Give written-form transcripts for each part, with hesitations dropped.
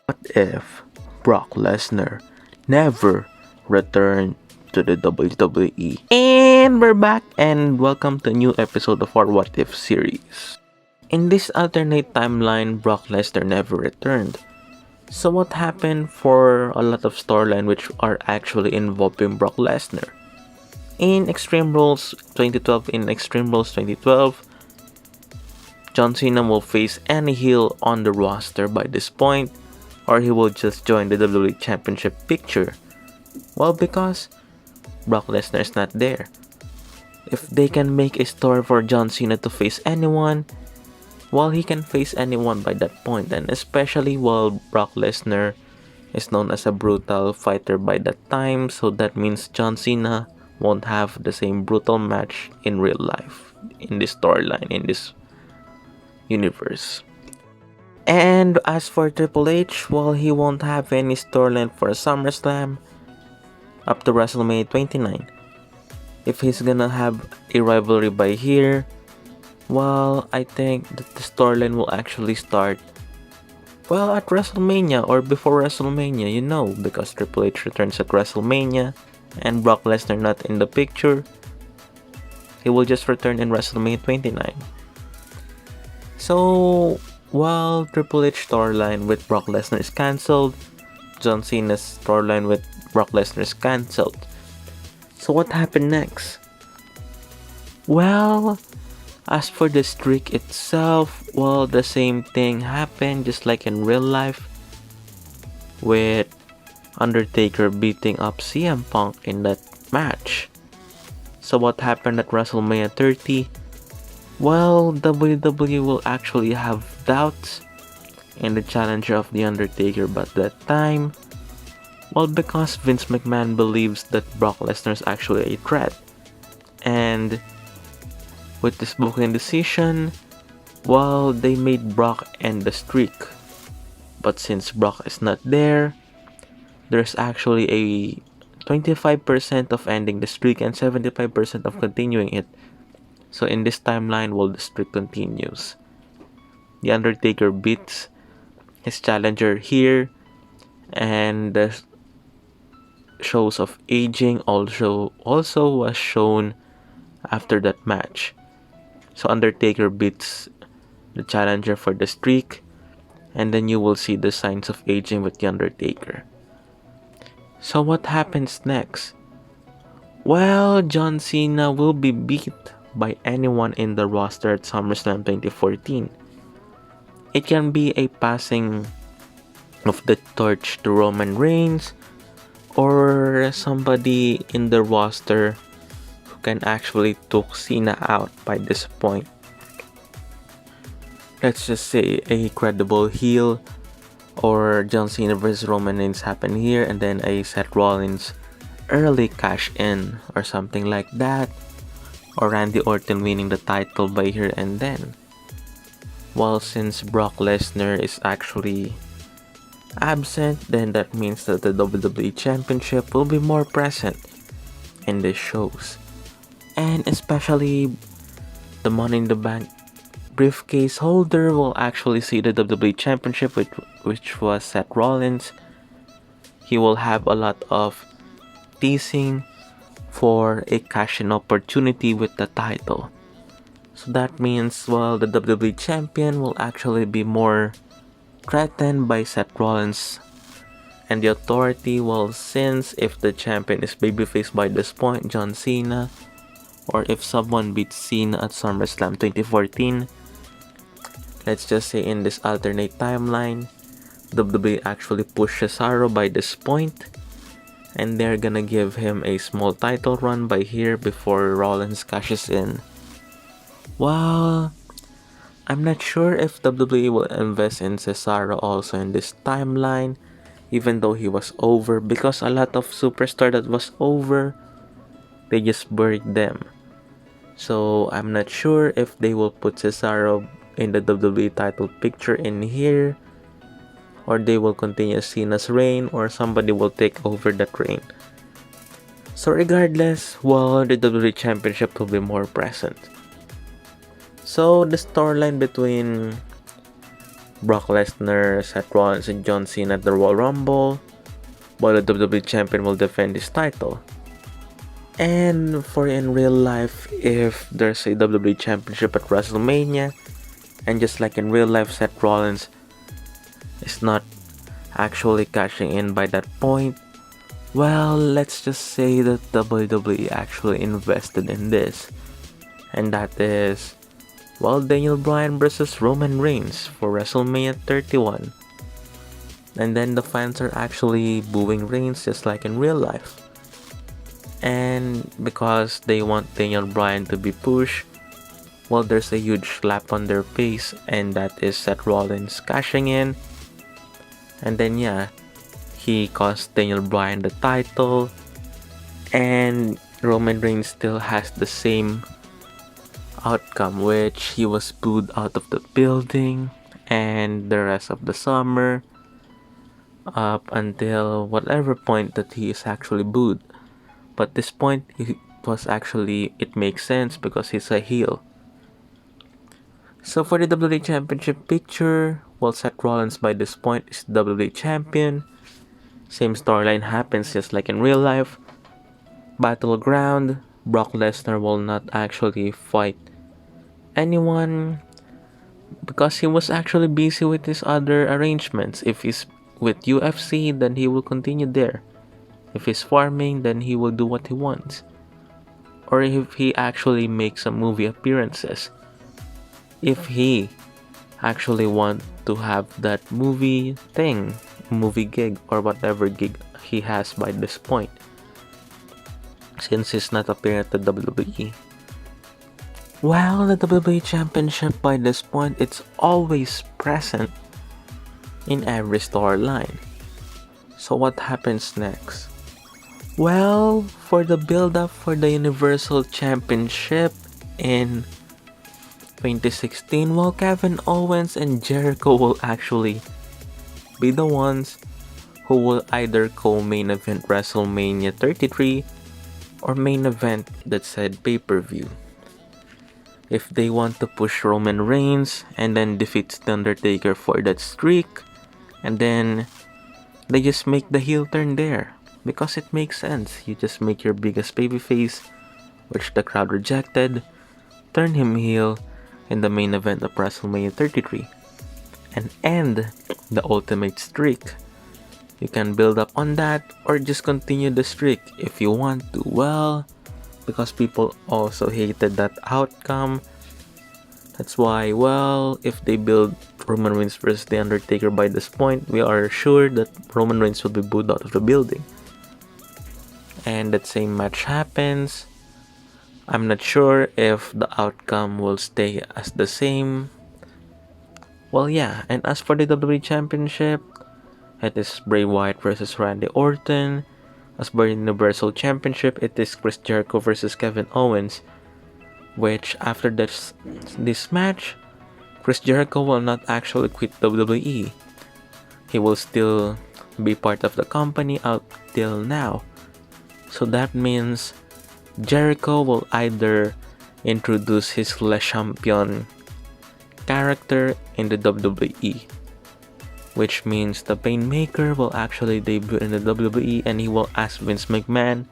What if Brock Lesnar never returned to the WWE? And we're back, and welcome to a new episode of our What If series. In this alternate timeline, Brock Lesnar never returned. So what happened for a lot of storyline which are actually involving Brock Lesnar? In Extreme Rules 2012, John Cena will face any heel on the roster by this point, or he will just join the WWE Championship picture. Well, because Brock Lesnar is not there. If they can make a story for John Cena to face anyone, well, he can face anyone by that point, and especially while Brock Lesnar is known as a brutal fighter by that time, so that means John Cena won't have the same brutal match in real life, in this storyline, in this universe. And as for Triple H, well, he won't have any storyline for SummerSlam up to WrestleMania 29. If he's gonna have a rivalry by here, well, I think that the storyline will actually start, well, at WrestleMania or before WrestleMania, because Triple H returns at WrestleMania and Brock Lesnar not in the picture. He will just return in WrestleMania 29. So, while Triple H storyline with Brock Lesnar is cancelled, John Cena's storyline with Brock Lesnar is cancelled. So what happened next? Well, as for the streak itself, well, the same thing happened just like in real life, with Undertaker beating up CM Punk in that match. So what happened at WrestleMania 30? Well, WWE will actually have doubts in the challenger of The Undertaker by that time. Well, because Vince McMahon believes that Brock Lesnar is actually a threat. And with this booking decision, well, they made Brock end the streak. But since Brock is not there, there's actually a 25% of ending the streak and 75% of continuing it. So in this timeline, well, the streak continues. The Undertaker beats his challenger here, and the shows of aging also was shown after that match. So Undertaker beats the challenger for the streak, and then you will see the signs of aging with the Undertaker. So what happens next? Well, John Cena will be beat by anyone in the roster at SummerSlam 2014. It can be a passing of the torch to Roman Reigns, or somebody in the roster who can actually took Cena out by this point. Let's just say a credible heel, or John Cena vs Roman Reigns happen here, and then a Seth Rollins early cash in or something like that, or Randy Orton winning the title by here and then. Well, since Brock Lesnar is actually absent, then that means that the WWE Championship will be more present in these shows. And especially the Money in the Bank briefcase holder will actually see the WWE Championship, which was Seth Rollins. He will have a lot of teasing for a cash-in opportunity with the title. So that means, well, the WWE Champion will actually be more threatened by Seth Rollins and the Authority. Well, since if the champion is babyface by this point, John Cena, or if someone beats Cena at SummerSlam 2014, let's just say in this alternate timeline, WWE actually pushed Cesaro by this point, and they're gonna give him a small title run by here before Rollins cashes in. Well, I'm not sure if WWE will invest in Cesaro also in this timeline, even though he was over, because a lot of superstar that was over, they just buried them. So I'm not sure if they will put Cesaro in the WWE title picture in here, or they will continue Cena's reign, or somebody will take over that reign. So regardless, well, the WWE Championship will be more present. So the storyline between Brock Lesnar, Seth Rollins, and John Cena at the Royal Rumble, while the WWE Champion will defend his title. And for in real life, if there's a WWE Championship at WrestleMania, and just like in real life, Seth Rollins is not actually cashing in by that point, well, let's just say that WWE actually invested in this. And that is, well, Daniel Bryan versus Roman Reigns for WrestleMania 31. And then the fans are actually booing Reigns just like in real life. And because they want Daniel Bryan to be pushed, well, there's a huge slap on their face, and that is Seth Rollins cashing in. And then yeah, he cost Daniel Bryan the title, and Roman Reigns still has the same outcome, which he was booed out of the building and the rest of the summer up until whatever point that he is actually booed. But this point, it makes sense because he's a heel. So for the WWE Championship picture, well, Seth Rollins by this point is WWE Champion. Same storyline happens just like in real life. Battleground, Brock Lesnar will not actually fight anyone because he was actually busy with his other arrangements. If he's with UFC, then he will continue there. If he's farming, then he will do what he wants. Or if he actually makes some movie appearances. If he actually want to have that movie thing, movie gig, or whatever gig he has by this point, since he's not appearing at the WWE. Well, the WWE Championship by this point, it's always present in every storyline. So what happens next? Well, for the build-up for the Universal Championship in 2016, well, Kevin Owens and Jericho will actually be the ones who will either co-main event WrestleMania 33 or main event that said pay-per-view. If they want to push Roman Reigns and then defeats The Undertaker for that streak, and then they just make the heel turn there because it makes sense. You just make your biggest babyface, which the crowd rejected, turn him heel in the main event of WrestleMania 33 and end the ultimate streak. You can build up on that or just continue the streak if you want to. Well, because people also hated that outcome. That's why, well, if they build Roman Reigns versus The Undertaker by this point, we are sure that Roman Reigns will be booed out of the building. And that same match happens. I'm not sure if the outcome will stay as the same. Well, yeah, and as for the WWE Championship, it is Bray Wyatt versus Randy Orton. As for the Universal Championship, it is Chris Jericho versus Kevin Owens. Which, after this match, Chris Jericho will not actually quit WWE. He will still be part of the company out till now. So that means Jericho will either introduce his Le Champion character in the WWE, which means the Painmaker will actually debut in the WWE and he will ask Vince McMahon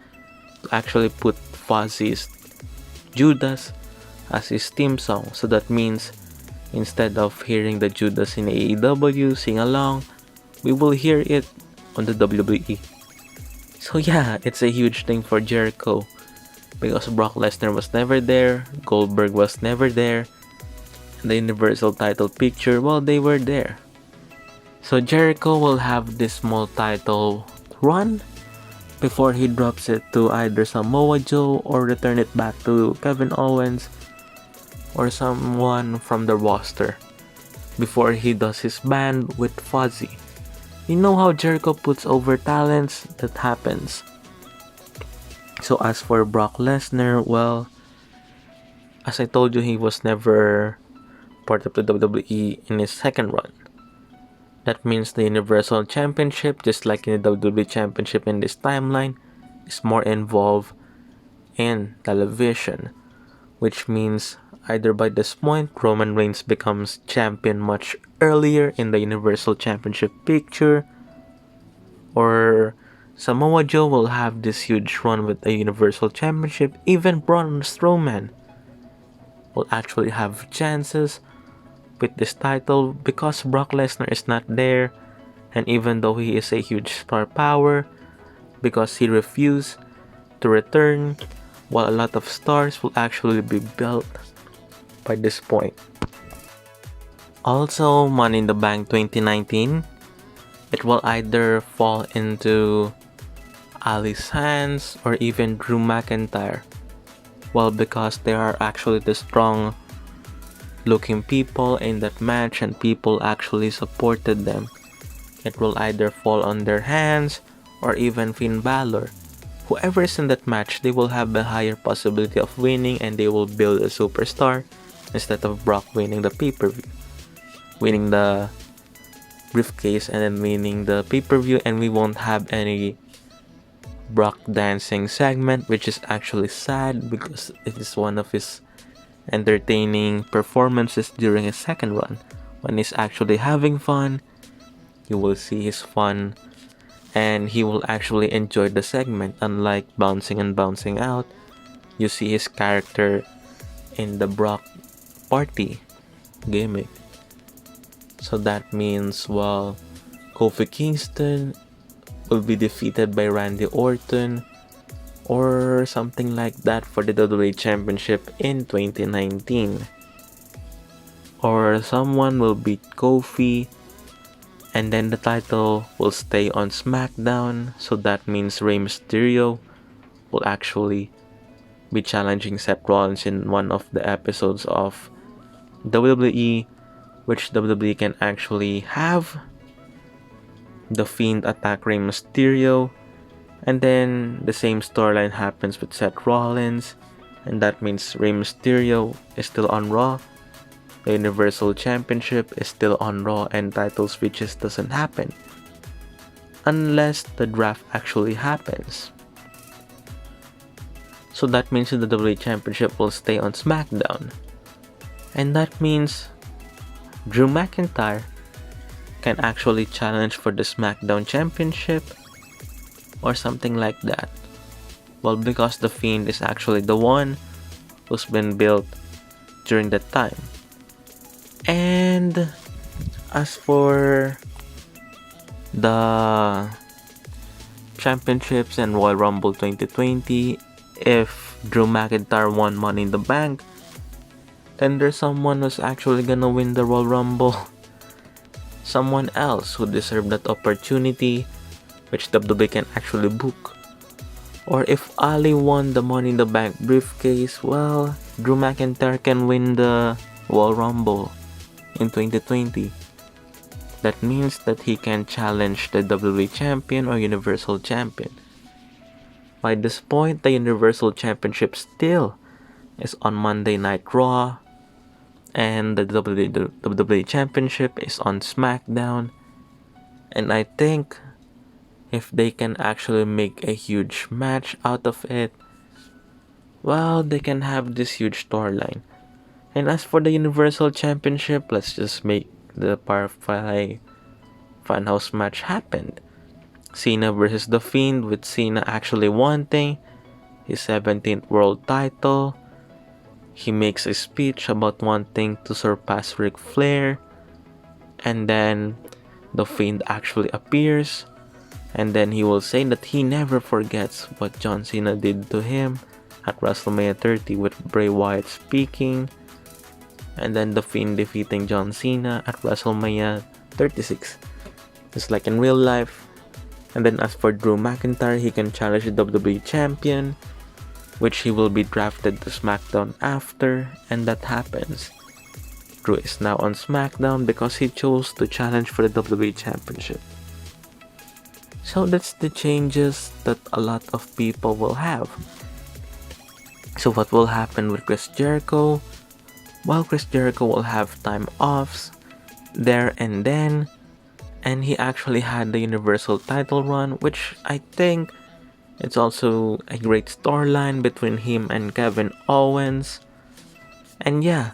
to actually put Fozzy's Judas as his theme song. So that means instead of hearing the Judas in AEW sing along, we will hear it on the WWE. So yeah, it's a huge thing for Jericho because Brock Lesnar was never there, Goldberg was never there, and the Universal title picture, well, they were there. So Jericho will have this small title run before he drops it to either Samoa Joe or return it back to Kevin Owens or someone from the roster before he does his band with Fozzy. You know how Jericho puts over talents? That happens. So as for Brock Lesnar, well, as I told you, he was never part of the WWE in his second run. That means the Universal Championship, just like in the WWE Championship in this timeline, is more involved in television. Which means Either by this point, Roman Reigns becomes champion much earlier in the Universal Championship picture, or Samoa Joe will have this huge run with the Universal Championship. Even Braun Strowman will actually have chances with this title because Brock Lesnar is not there, and even though he is a huge star power, because he refused to return, while a lot of stars will actually be built by this point. Also, Money in the Bank 2019, it will either fall into Ali's hands or even Drew McIntyre. Well, because they are actually the strong looking people in that match and people actually supported them. It will either fall on their hands or even Finn Balor. Whoever is in that match, they will have a higher possibility of winning and they will build a superstar instead of Brock winning the pay-per-view. Winning the briefcase and then winning the pay-per-view, and we won't have any Brock dancing segment, which is actually sad because it is one of his entertaining performances during his second run. When he's actually having fun, you will see his fun and he will actually enjoy the segment. Unlike bouncing and bouncing out, you see his character in the Brock party gimmick. So that means, well, Kofi Kingston will be defeated by Randy Orton or something like that for the WWE Championship in 2019. Or someone will beat Kofi and then the title will stay on SmackDown. So that means Rey Mysterio will actually be challenging Seth Rollins in one of the episodes of WWE, which WWE can actually have The Fiend attack Rey Mysterio, and then the same storyline happens with Seth Rollins, and that means Rey Mysterio is still on Raw, the Universal Championship is still on Raw, and title switches doesn't happen unless the draft actually happens. So that means the WWE Championship will stay on SmackDown, and that means Drew McIntyre can actually challenge for the SmackDown Championship or something like that. Well, because The Fiend is actually the one who's been built during that time. And as for the championships and Royal Rumble 2020, if Drew McIntyre won Money in the Bank, then there's someone who's actually gonna win the Royal Rumble. Someone else who deserved that opportunity, which WWE can actually book. Or if Ali won the Money in the Bank briefcase, well, Drew McIntyre can win the Royal Rumble in 2020. That means that he can challenge the WWE Champion or Universal Champion. By this point, the Universal Championship still is on Monday Night Raw, and the WWE Championship is on SmackDown. And I think if they can actually make a huge match out of it, well, they can have this huge storyline. And as for the Universal Championship, let's just make the Firefly Funhouse match happen. Cena versus The Fiend, with Cena actually wanting his 17th world title. He makes a speech about wanting to surpass Ric Flair, and then The Fiend actually appears, and then he will say that he never forgets what John Cena did to him at WrestleMania 30 with Bray Wyatt speaking, and then The Fiend defeating John Cena at WrestleMania 36, just like in real life. And then as for Drew McIntyre, he can challenge the WWE Champion, which he will be drafted to SmackDown after, and that happens. Drew is now on SmackDown because he chose to challenge for the WWE Championship. So that's the changes that a lot of people will have. So what will happen with Chris Jericho? Well, Chris Jericho will have time offs there and then, and he actually had the Universal title run, which I think it's also a great storyline between him and Kevin Owens. And yeah,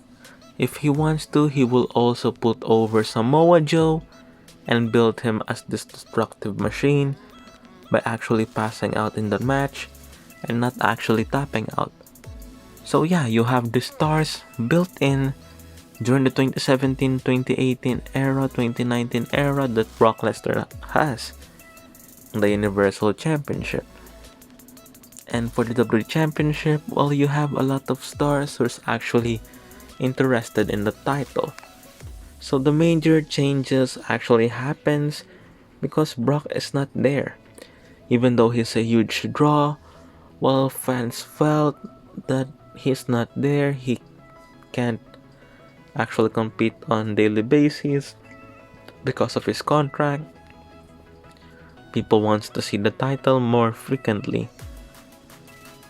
if he wants to, he will also put over Samoa Joe and build him as this destructive machine by actually passing out in the match and not actually tapping out. So yeah, you have the stars built in during the 2017, 2018 era, 2019 era that Brock Lesnar has the Universal Championship. And for the WWE Championship, well, you have a lot of stars who's actually interested in the title. So the major changes actually happens because Brock is not there. Even though he's a huge draw, well, fans felt that he's not there, he can't actually compete on daily basis because of his contract. People wants to see the title more frequently.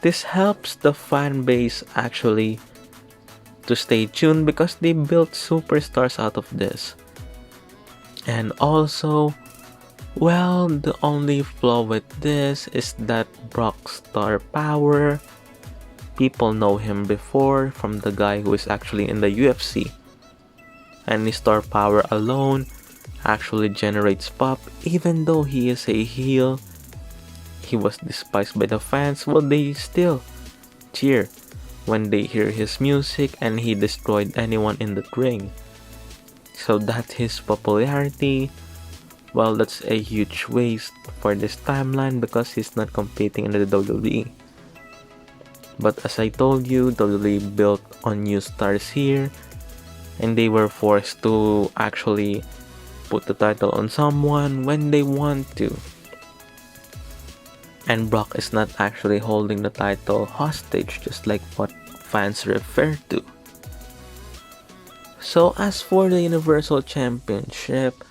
This helps the fan base actually to stay tuned because they built superstars out of this. And also, well, the only flaw with this is that Brock's star power, people know him before from the guy who is actually in the UFC. And his star power alone actually generates pop. Even though he is a heel, he was despised by the fans, well, they still cheer when they hear his music, and he destroyed anyone in the ring. So that's his popularity. Well, that's a huge waste for this timeline because he's not competing in the WWE. But as I told you, WWE built on new stars here, and they were forced to actually put the title on someone when they want to. And Brock is not actually holding the title hostage, just like what fans refer to. So as for the Universal Championship,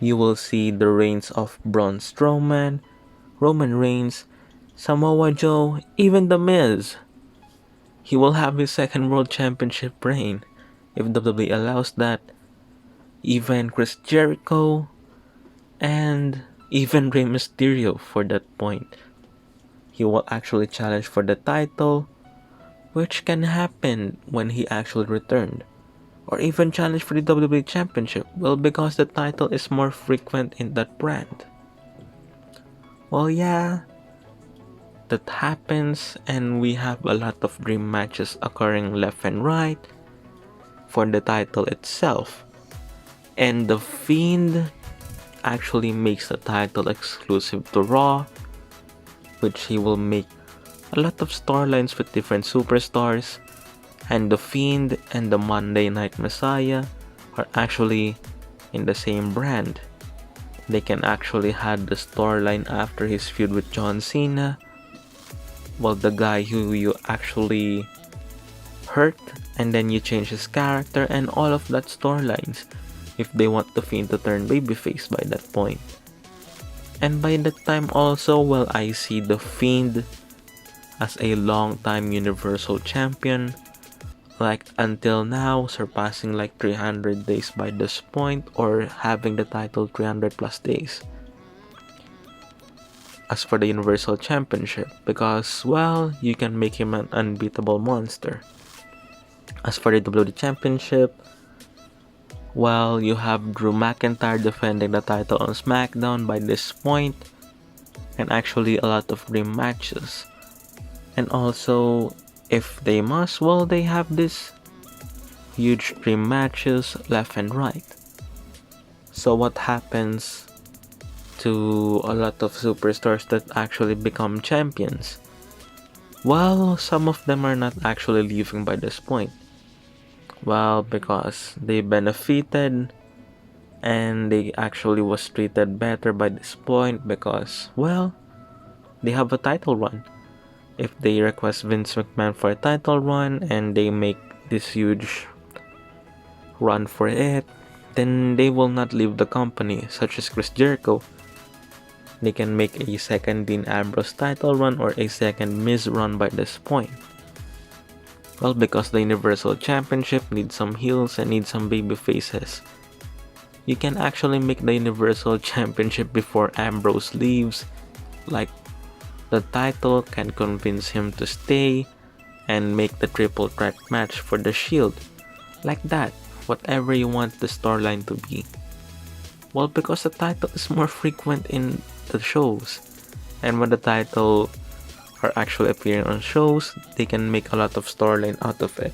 you will see the reigns of Braun Strowman, Roman Reigns, Samoa Joe, even The Miz. He will have his second World Championship reign if WWE allows that. Even Chris Jericho and even Rey Mysterio for that point. He will actually challenge for the title, which can happen when he actually returned. Or even challenge for the WWE Championship, well, because the title is more frequent in that brand. Well, yeah, that happens, and we have a lot of dream matches occurring left and right for the title itself. And The Fiend actually makes the title exclusive to Raw, which he will make a lot of storylines with different superstars. And The Fiend and the Monday Night Messiah are actually in the same brand. They can actually have the storyline after his feud with John Cena. Well, the guy who you actually hurt, and then you change his character and all of that storylines if they want The Fiend to turn babyface by that point. And by that time also, well, I see The Fiend as a long-time Universal Champion, like until now, surpassing like 300 days by this point, or having the title 300 plus days. As for the Universal Championship, because, well, you can make him an unbeatable monster. As for the WWE Championship, well, you have Drew McIntyre defending the title on SmackDown by this point, and actually a lot of dream matches. And also, if they must, well, they have this huge dream matches left and right. So what happens to a lot of superstars that actually become champions? Well, some of them are not actually leaving by this point. Well, because they benefited and they actually was treated better by this point because, well, they have a title run. If they request Vince McMahon for a title run and they make this huge run for it, then they will not leave the company, such as Chris Jericho. They can make a second Dean Ambrose title run or a second Miz run by this point. Well, because the Universal Championship needs some heels and needs some baby faces. You can actually make the Universal Championship before Ambrose leaves, like the title can convince him to stay and make the triple threat match for the Shield. Like that, whatever you want the storyline to be. Well, because the title is more frequent in the shows, and when the title are actually appearing on shows, they can make a lot of storyline out of it.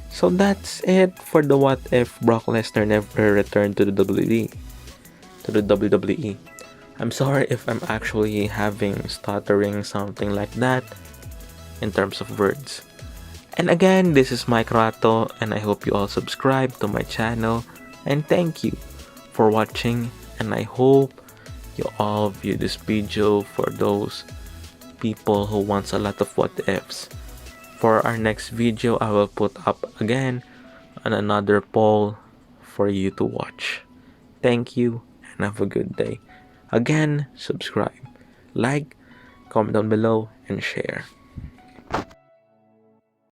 So that's it for the what if Brock Lesnar never returned to the WWE. I'm sorry if I'm actually having stuttering something like that in terms of words. And again, this is Mike Rato, and I hope you all subscribe to my channel, and thank you for watching, and I hope you all view this video for those people who wants a lot of what ifs. For our next video, I will put up again on another poll for you to watch. Thank you and have a good day. Again, subscribe, like, comment down below, and share.